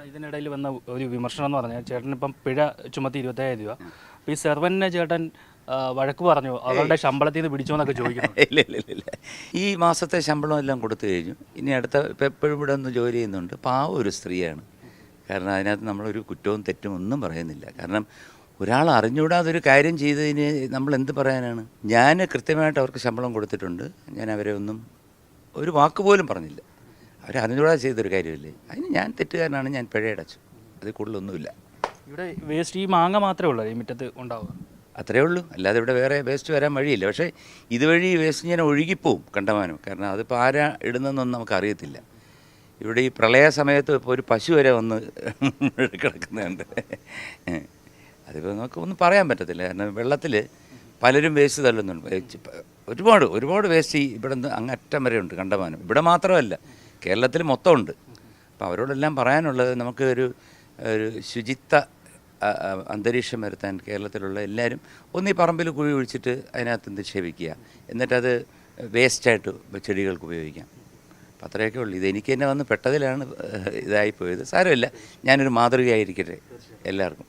ഇതിനിടയിൽ വന്ന ഒരു വിമർശനം എന്ന് പറഞ്ഞാൽ ചേട്ടനിപ്പം പിഴ ചുമത്തി 27,000 രൂപ. അപ്പോൾ ഈ സെർവന്റിനെ ചേട്ടൻ വഴക്ക് പറഞ്ഞു, അവരുടെ ശമ്പളത്തിൽ നിന്ന് പിടിച്ചോ എന്നൊക്കെ ചോദിക്കുന്നു. ഇല്ല ഇല്ല ഇല്ല ഇല്ല, ഈ മാസത്തെ ശമ്പളം എല്ലാം കൊടുത്തു കഴിഞ്ഞു. ഇനി അടുത്ത ഇപ്പം എപ്പോഴും ഇവിടെ ഒന്ന് ജോലി ചെയ്യുന്നുണ്ട്. പാവം ഒരു സ്ത്രീയാണ്. കാരണം അതിനകത്ത് നമ്മളൊരു കുറ്റവും തെറ്റും ഒന്നും പറയുന്നില്ല. കാരണം ഒരാൾ അറിഞ്ഞുകൂടാതൊരു കാര്യം ചെയ്തതിന് നമ്മൾ എന്ത് പറയാനാണ്? ഞാൻ കൃത്യമായിട്ട് അവർക്ക് ശമ്പളം കൊടുത്തിട്ടുണ്ട്. ഞാൻ അവരെ ഒന്നും ഒരു വാക്ക് പോലും പറഞ്ഞില്ല. അവർ അറിഞ്ഞുകൂടാതെ ചെയ്തൊരു കാര്യമില്ലേ, അതിന് ഞാൻ തെറ്റുകാരനാണ്, ഞാൻ പിഴയടച്ചു. അതിൽ കൂടുതലൊന്നുമില്ല. ഇവിടെ വേസ്റ്റ് ഈ മാങ്ങ മാത്രമേ ഉള്ളൂ ഈ മുറ്റത്ത് ഉണ്ടാവുക? അത്രയേ ഉള്ളൂ, അല്ലാതെ ഇവിടെ വേറെ വേസ്റ്റ് വരാൻ വഴിയില്ല. പക്ഷേ ഇതുവഴി വേസ്റ്റ് ഞാൻ ഒഴുകിപ്പോവും കണ്ടമാനം. കാരണം അതിപ്പോൾ ആരാ ഇടുന്നതെന്നൊന്നും നമുക്കറിയത്തില്ല. ഇവിടെ ഈ പ്രളയ സമയത്ത് ഇപ്പോൾ ഒരു പശു വരെ വന്ന് കിടക്കുന്നുണ്ട്. അതിപ്പോൾ നമുക്ക് ഒന്നും പറയാൻ പറ്റത്തില്ല. കാരണം വെള്ളത്തിൽ പലരും വേസ്റ്റ് തള്ളുന്നുണ്ട്. ഒരുപാട് വേസ്റ്റ് ഇവിടെ നിന്ന് അങ്ങറ്റം വരെ ഉണ്ട് കണ്ടമാനം. ഇവിടെ മാത്രമല്ല, കേരളത്തിൽ മൊത്തം ഉണ്ട്. അപ്പോൾ അവരോടെല്ലാം പറയാനുള്ളത്, നമുക്ക് ഒരു ശുചിത്വ അന്തരീക്ഷം വരുത്താൻ കേരളത്തിലുള്ള എല്ലാവരും ഒന്ന് ഈ പറമ്പിൽ കുഴി ഒഴിച്ചിട്ട് അതിനകത്ത് നിക്ഷേപിക്കുക. എന്നിട്ടത് വേസ്റ്റായിട്ട് ചെടികൾക്ക് ഉപയോഗിക്കാം. അപ്പം അത്രയൊക്കെ ഉള്ളൂ. ഇതെനിക്ക് തന്നെ വന്ന് പെട്ടതിലാണ് ഇതായിപ്പോയത്. സാരമില്ല, ഞാനൊരു മാതൃകയായിരിക്കട്ടെ എല്ലാവർക്കും.